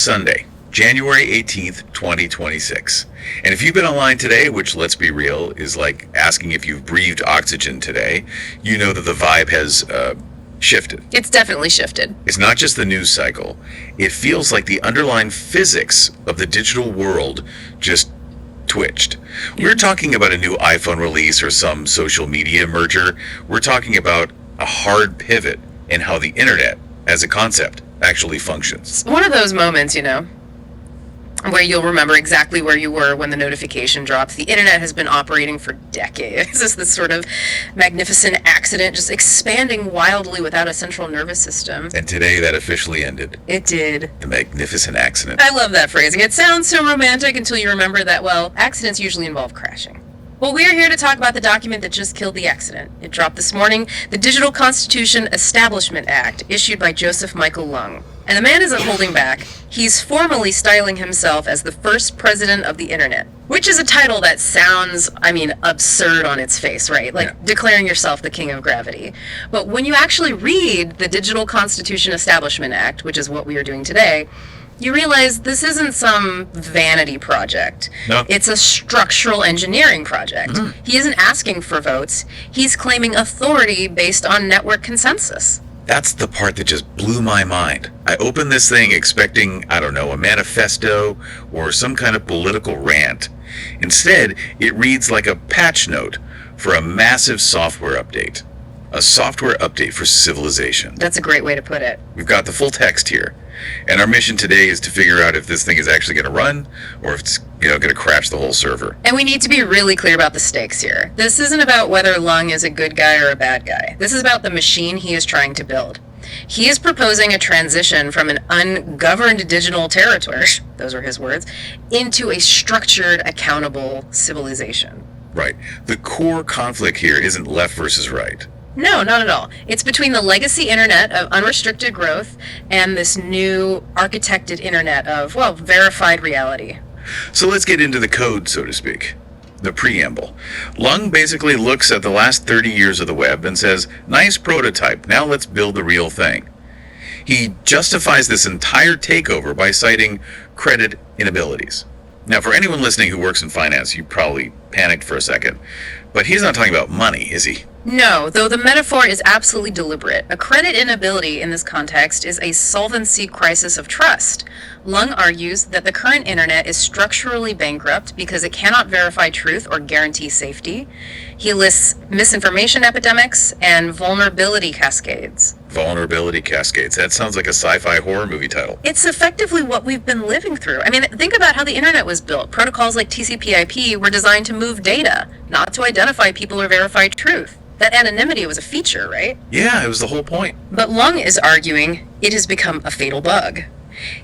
Sunday, January 18th, 2026. And if you've been online today, which let's be real, is like asking if you've breathed oxygen today, you know that the vibe has shifted. It's definitely shifted. It's not just the news cycle. It feels like the underlying physics of the digital world just twitched. We're talking about a new iPhone release or some social media merger. We're talking about a hard pivot in how the internet as a concept actually functions. One of those moments, where you'll remember exactly where you were when the notification drops. The internet has been operating for decades. It's this sort of magnificent accident, just expanding wildly without a central nervous system. And today that officially ended. It did. The magnificent accident. I love that phrasing. It sounds so romantic until you remember that, accidents usually involve crashing. Well, we are here to talk about the document that just killed the accident. It dropped this morning, the Digital Constitution Establishment Act, issued by Joseph Michael Lung. And the man isn't holding back. He's formally styling himself as the first president of the internet, which is a title that sounds, absurd on its face, right? Declaring yourself the king of gravity. But when you actually read the Digital Constitution Establishment Act, which is what we are doing today, you realize this isn't some vanity project. No. It's a structural engineering project. Mm-hmm. He isn't asking for votes. He's claiming authority based on network consensus. That's the part that just blew my mind. I opened this thing expecting, a manifesto or some kind of political rant. Instead, it reads like a patch note for a massive software update. A software update for civilization. That's a great way to put it. We've got the full text here. And our mission today is to figure out if this thing is actually going to run or if it's going to crash the whole server. And we need to be really clear about the stakes here. This isn't about whether Lung is a good guy or a bad guy. This is about the machine he is trying to build. He is proposing a transition from an ungoverned digital territory, those are his words, into a structured, accountable civilization. Right. The core conflict here isn't left versus right. No, not at all. It's between the legacy internet of unrestricted growth and this new architected internet of, verified reality. So let's get into the code, so to speak. The preamble. Lung basically looks at the last 30 years of the web and says, nice prototype, now let's build the real thing. He justifies this entire takeover by citing credit inabilities. Now, for anyone listening who works in finance, you probably panicked for a second. But he's not talking about money, is he? No, though the metaphor is absolutely deliberate. A credit inability in this context is a solvency crisis of trust. Lung argues that the current internet is structurally bankrupt because it cannot verify truth or guarantee safety. He lists misinformation epidemics and vulnerability cascades. Vulnerability cascades. That sounds like a sci-fi horror movie title. It's effectively what we've been living through. Think about how the internet was built. Protocols like TCP/IP were designed to move data, not to identify people or verify truth. That anonymity was a feature, right? Yeah, it was the whole point. But Lung is arguing it has become a fatal bug.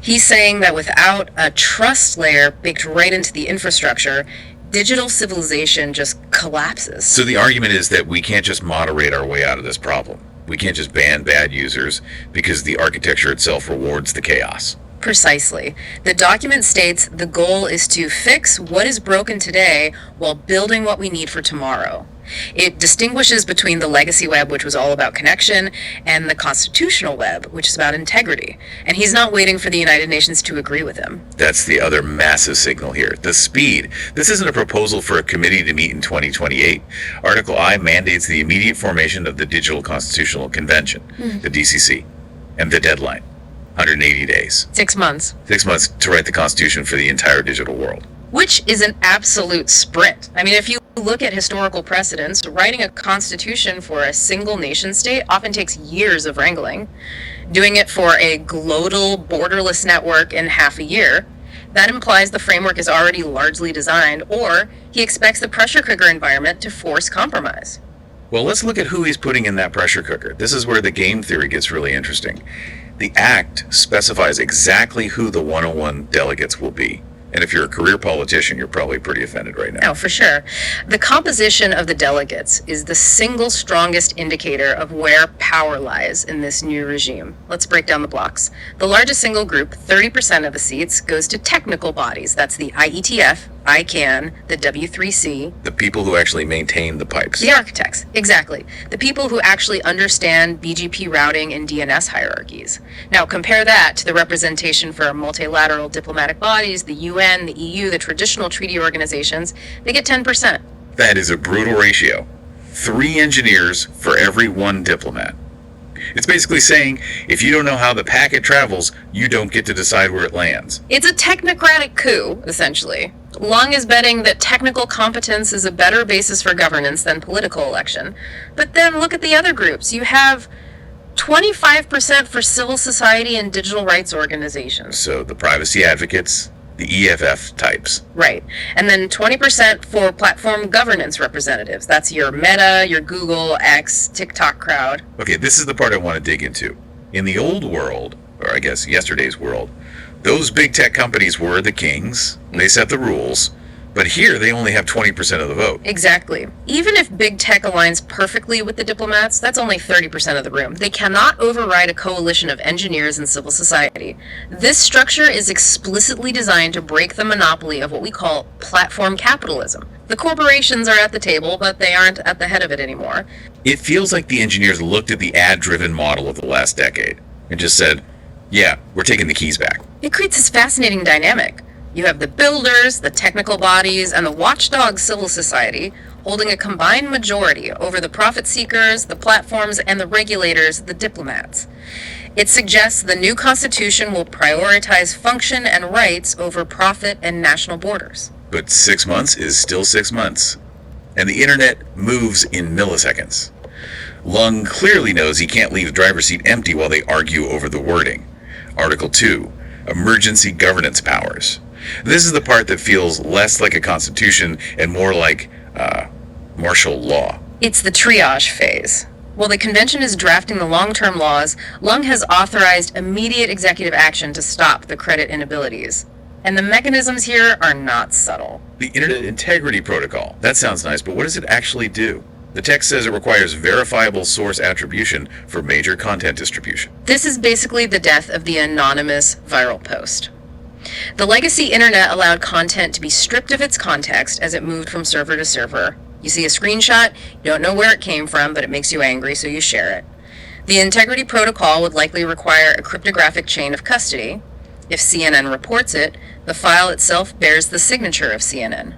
He's saying that without a trust layer baked right into the infrastructure, digital civilization just collapses. So the argument is that we can't just moderate our way out of this problem. We can't just ban bad users because the architecture itself rewards the chaos. Precisely. The document states the goal is to fix what is broken today while building what we need for tomorrow. It distinguishes between the legacy web, which was all about connection, and the constitutional web, which is about integrity. And he's not waiting for the United Nations to agree with him. That's the other massive signal here. The speed. This isn't a proposal for a committee to meet in 2028. Article I mandates the immediate formation of the Digital Constitutional Convention, the DCC, and the deadline, 180 days. 6 months. 6 months to write the Constitution for the entire digital world. Which is an absolute sprint. If you look at historical precedents, writing a constitution for a single nation state often takes years of wrangling. Doing it for a global borderless network in half a year, that implies the framework is already largely designed, or he expects the pressure cooker environment to force compromise. Well, let's look at who he's putting in that pressure cooker. This is where the game theory gets really interesting. The Act specifies exactly who the 101 delegates will be. And if you're a career politician, you're probably pretty offended right now. Oh, for sure. The composition of the delegates is the single strongest indicator of where power lies in this new regime. Let's break down the blocks. The largest single group, 30% of the seats, goes to technical bodies. That's the IETF, ICANN, the W3C. The people who actually maintain the pipes. The architects, exactly. The people who actually understand BGP routing and DNS hierarchies. Now compare that to the representation for multilateral diplomatic bodies, the UN, the EU, the traditional treaty organizations. They get 10%. That is a brutal ratio. 3 engineers for every 1 diplomat. It's basically saying, if you don't know how the packet travels, you don't get to decide where it lands. It's a technocratic coup, essentially. Lung is betting that technical competence is a better basis for governance than political election. But then look at the other groups. You have 25% for civil society and digital rights organizations. So the privacy advocates, the EFF types. Right. And then 20% for platform governance representatives. That's your Meta, your Google, X, TikTok crowd. Okay, this is the part I want to dig into. In the old world, or I guess yesterday's world, those big tech companies were the kings. They set the rules. But here, they only have 20% of the vote. Exactly. Even if big tech aligns perfectly with the diplomats, that's only 30% of the room. They cannot override a coalition of engineers and civil society. This structure is explicitly designed to break the monopoly of what we call platform capitalism. The corporations are at the table, but they aren't at the head of it anymore. It feels like the engineers looked at the ad-driven model of the last decade and just said, yeah, we're taking the keys back. It creates this fascinating dynamic. You have the builders, the technical bodies, and the watchdog civil society holding a combined majority over the profit seekers, the platforms, and the regulators, the diplomats. It suggests the new constitution will prioritize function and rights over profit and national borders. But 6 months is still 6 months. And the internet moves in milliseconds. Lung clearly knows he can't leave the driver's seat empty while they argue over the wording. Article 2, Emergency Governance Powers. This is the part that feels less like a constitution and more like martial law. It's the triage phase. While the convention is drafting the long-term laws, Lung has authorized immediate executive action to stop the credit inabilities. And the mechanisms here are not subtle. The Internet Integrity Protocol. That sounds nice, but what does it actually do? The text says it requires verifiable source attribution for major content distribution. This is basically the death of the anonymous viral post. The legacy internet allowed content to be stripped of its context as it moved from server to server. You see a screenshot, you don't know where it came from, but it makes you angry, so you share it. The integrity protocol would likely require a cryptographic chain of custody. If CNN reports it, the file itself bears the signature of CNN.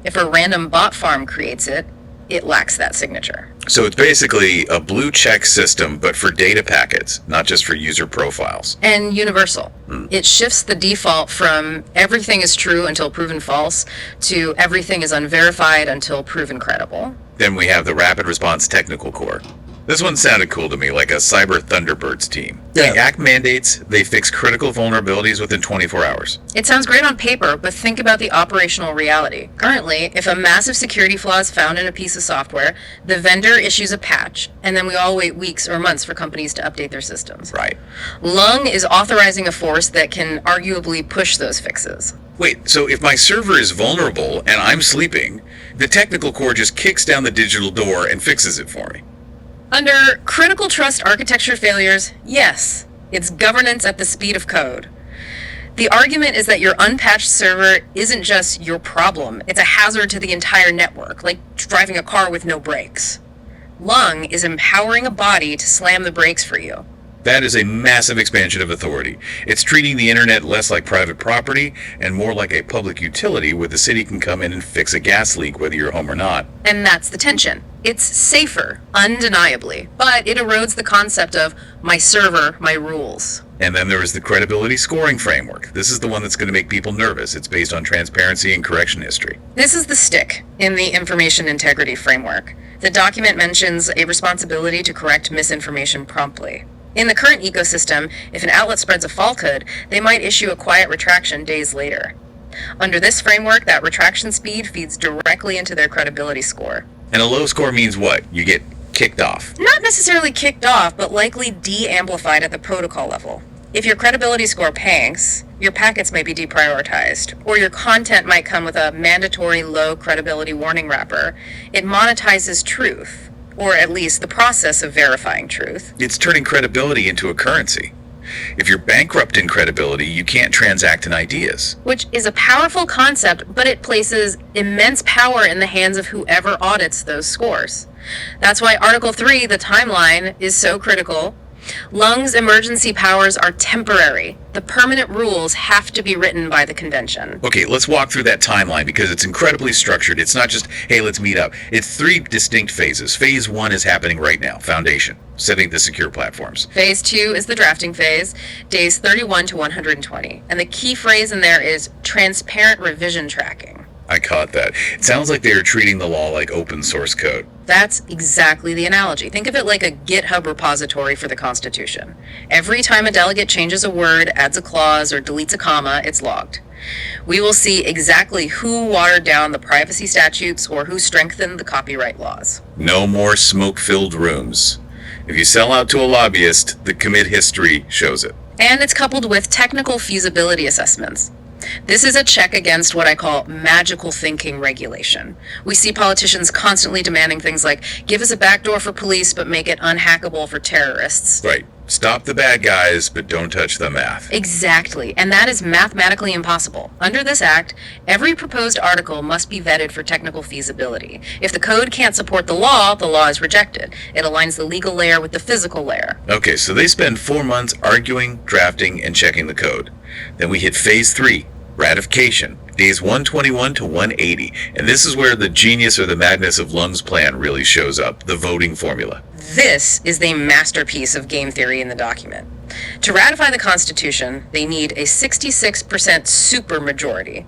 If a random bot farm creates it, it lacks that signature. So it's basically a blue check system, but for data packets, not just for user profiles. And universal. It shifts the default from everything is true until proven false to everything is unverified until proven credible. Then we have the Rapid Response Technical Core. This one sounded cool to me, like a cyber Thunderbirds team. Yeah. The Act mandates they fix critical vulnerabilities within 24 hours. It sounds great on paper, but think about the operational reality. Currently, if a massive security flaw is found in a piece of software, the vendor issues a patch, and then we all wait weeks or months for companies to update their systems. Right. Lung is authorizing a force that can arguably push those fixes. Wait, so if my server is vulnerable and I'm sleeping, the technical core just kicks down the digital door and fixes it for me. Under critical trust architecture failures, yes, it's governance at the speed of code. The argument is that your unpatched server isn't just your problem, it's a hazard to the entire network, like driving a car with no brakes. Lung is empowering a body to slam the brakes for you. That is a massive expansion of authority. It's treating the internet less like private property and more like a public utility where the city can come in and fix a gas leak whether you're home or not. And that's the tension. It's safer, undeniably, but it erodes the concept of my server, my rules. And then there is the credibility scoring framework. This is the one that's going to make people nervous. It's based on transparency and correction history. This is the stick in the information integrity framework. The document mentions a responsibility to correct misinformation promptly. In the current ecosystem, if an outlet spreads a falsehood, they might issue a quiet retraction days later. Under this framework, that retraction speed feeds directly into their credibility score. And a low score means what? You get kicked off. Not necessarily kicked off, but likely de-amplified at the protocol level. If your credibility score panks, your packets may be deprioritized, or your content might come with a mandatory low credibility warning wrapper. It monetizes truth, or at least the process of verifying truth. It's turning credibility into a currency. If you're bankrupt in credibility, you can't transact in ideas. Which is a powerful concept, but it places immense power in the hands of whoever audits those scores. That's why Article 3, the timeline, is so critical. Lung's emergency powers are temporary. The permanent rules have to be written by the convention. Okay, let's walk through that timeline because it's incredibly structured. It's not just, hey, let's meet up. It's 3 distinct phases. Phase 1 is happening right now, foundation, setting the secure platforms. Phase 2 is the drafting phase, days 31 to 120. And the key phrase in there is transparent revision tracking. I caught that. It sounds like they are treating the law like open source code. That's exactly the analogy. Think of it like a GitHub repository for the Constitution. Every time a delegate changes a word, adds a clause, or deletes a comma, it's logged. We will see exactly who watered down the privacy statutes or who strengthened the copyright laws. No more smoke-filled rooms. If you sell out to a lobbyist, the commit history shows it. And it's coupled with technical feasibility assessments. This is a check against what I call magical thinking regulation. We see politicians constantly demanding things like, give us a backdoor for police, but make it unhackable for terrorists. Right. Stop the bad guys, but don't touch the math. Exactly. And that is mathematically impossible. Under this act, every proposed article must be vetted for technical feasibility. If the code can't support the law is rejected. It aligns the legal layer with the physical layer. Okay, so they spend 4 months arguing, drafting, and checking the code. Then we hit phase 3, ratification, days 121 to 180. And this is where the genius or the madness of Lung's plan really shows up, the voting formula. This is the masterpiece of game theory in the document. To ratify the Constitution, they need a 66% supermajority.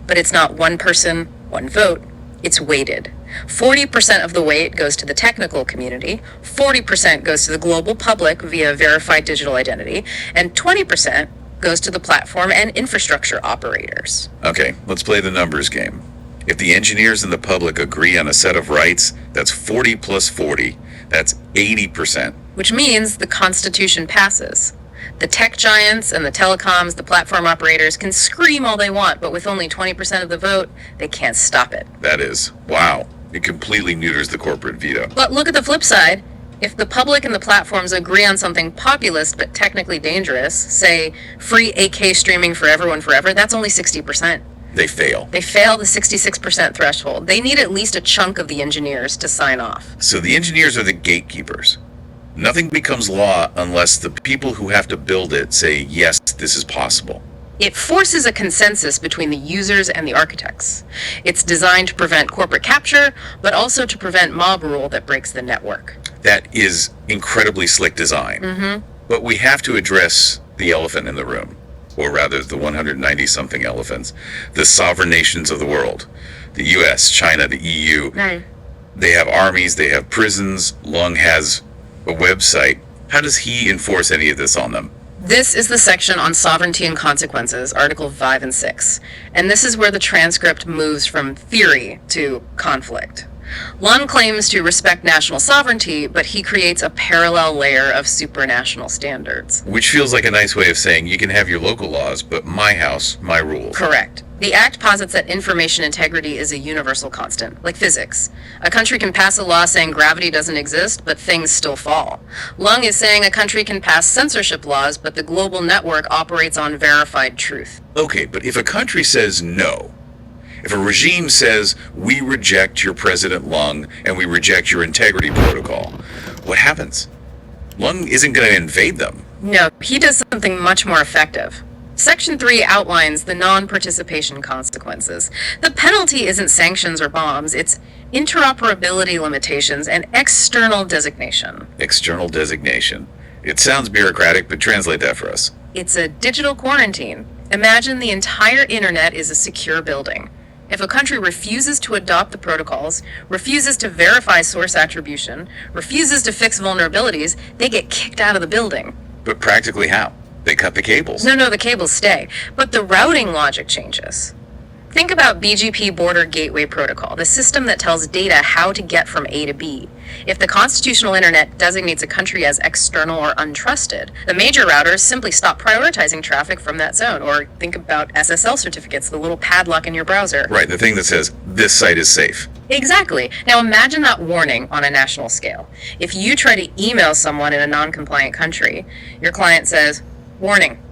But it's not one person, one vote. It's weighted. 40% of the weight goes to the technical community, 40% goes to the global public via verified digital identity, and 20% goes to the platform and infrastructure operators. Okay, let's play the numbers game. If the engineers and the public agree on a set of rights, that's 40 plus 40. That's 80%. Which means the Constitution passes. The tech giants and the telecoms, the platform operators can scream all they want, but with only 20% of the vote, they can't stop it. That is, wow. It completely neuters the corporate veto. But look at the flip side. If the public and the platforms agree on something populist but technically dangerous, say free 8K streaming for everyone forever, that's only 60%. They fail. They fail the 66% threshold. They need at least a chunk of the engineers to sign off. So the engineers are the gatekeepers. Nothing becomes law unless the people who have to build it say, yes, this is possible. It forces a consensus between the users and the architects. It's designed to prevent corporate capture, but also to prevent mob rule that breaks the network. That is incredibly slick design. But we have to address the elephant in the room, or rather the 190-something elephants, the sovereign nations of the world, the US, China, the EU. Right. They have armies, they have prisons, Lung has a website. How does he enforce any of this on them? This is the section on sovereignty and consequences, Article 5 and 6. And this is where the transcript moves from theory to conflict. Lund claims to respect national sovereignty, but he creates a parallel layer of supranational standards. Which feels like a nice way of saying you can have your local laws, but my house, my rules. Correct. The Act posits that information integrity is a universal constant, like physics. A country can pass a law saying gravity doesn't exist, but things still fall. Lung is saying a country can pass censorship laws, but the global network operates on verified truth. Okay, but if a country says no, if a regime says, we reject your President Lung and we reject your integrity protocol, what happens? Lung isn't going to invade them. No, he does something much more effective. Section 3 outlines the non-participation consequences. The penalty isn't sanctions or bombs, it's interoperability limitations and external designation. External designation. It sounds bureaucratic, but translate that for us. It's a digital quarantine. Imagine the entire internet is a secure building. If a country refuses to adopt the protocols, refuses to verify source attribution, refuses to fix vulnerabilities, they get kicked out of the building. But practically how? They cut the cables. No, the cables stay. But the routing logic changes. Think about BGP Border Gateway Protocol, the system that tells data how to get from A to B. If the constitutional internet designates a country as external or untrusted, the major routers simply stop prioritizing traffic from that zone. Or think about SSL certificates, the little padlock in your browser. Right, the thing that says, this site is safe. Exactly. Now imagine that warning on a national scale. If you try to email someone in a non-compliant country, your client says, Warning.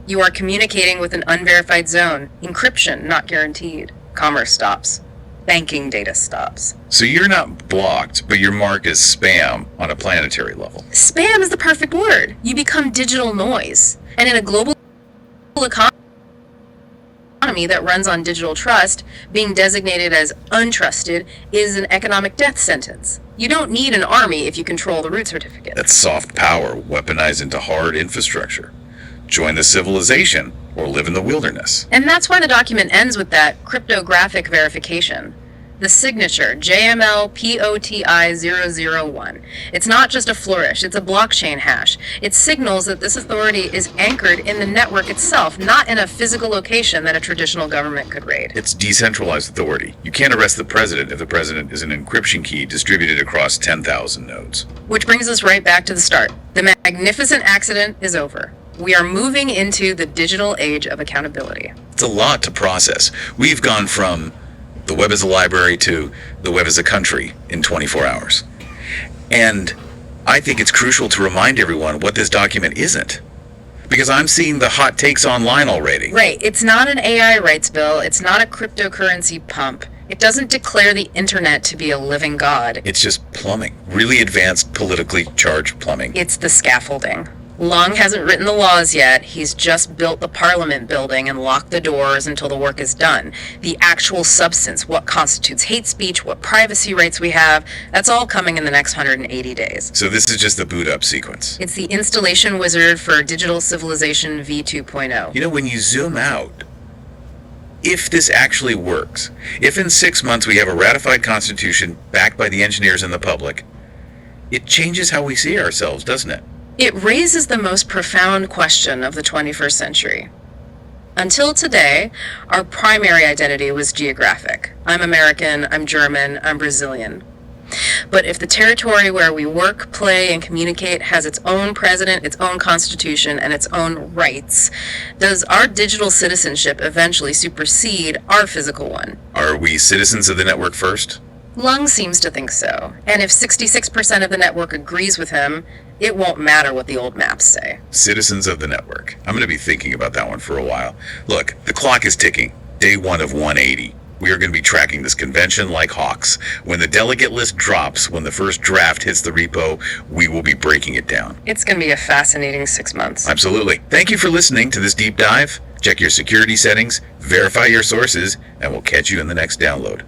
You are communicating with an unverified zone. Encryption not guaranteed. Commerce stops. Banking data stops. So you're not blocked, but your mark is spam on a planetary level. Spam is the perfect word. You become digital noise. And in a global economy that runs on digital trust, being designated as untrusted is an economic death sentence. You don't need an army if you control the root certificate. That's soft power weaponized into hard infrastructure. Join the civilization or live in the wilderness. And that's why the document ends with that cryptographic verification. The signature, JML-POTI-001. It's not just a flourish, it's a blockchain hash. It signals that this authority is anchored in the network itself, not in a physical location that a traditional government could raid. It's decentralized authority. You can't arrest the president if the president is an encryption key distributed across 10,000 nodes. Which brings us right back to the start. The magnificent accident is over. We are moving into the digital age of accountability. It's a lot to process. We've gone from the web as a library to the web as a country in 24 hours. And I think it's crucial to remind everyone what this document isn't. Because I'm seeing the hot takes online already. Right. It's not an AI rights bill. It's not a cryptocurrency pump. It doesn't declare the internet to be a living god. It's just plumbing. Really advanced, politically charged plumbing. It's the scaffolding. Long hasn't written the laws yet. He's just built the Parliament building and locked the doors until the work is done. The actual substance, what constitutes hate speech, what privacy rights we have, that's all coming in the next 180 days. So this is just the boot up sequence. It's the installation wizard for Digital Civilization v2.0. You know, when you zoom out, if this actually works, if in 6 months we have a ratified constitution backed by the engineers and the public, it changes how we see ourselves, doesn't it? It raises the most profound question of the 21st century. Until today, our primary identity was geographic. I'm American, I'm German, I'm Brazilian. But if the territory where we work, play, and communicate has its own president, its own constitution, and its own rights, does our digital citizenship eventually supersede our physical one? Are we citizens of the network first? Lung seems to think so. And if 66% of the network agrees with him, it won't matter what the old maps say. Citizens of the network. I'm going to be thinking about that one for a while. Look, the clock is ticking. Day 1 of 180. We are going to be tracking this convention like hawks. When the delegate list drops, when the first draft hits the repo, we will be breaking it down. It's going to be a fascinating 6 months. Absolutely. Thank you for listening to this deep dive. Check your security settings, verify your sources, and we'll catch you in the next download.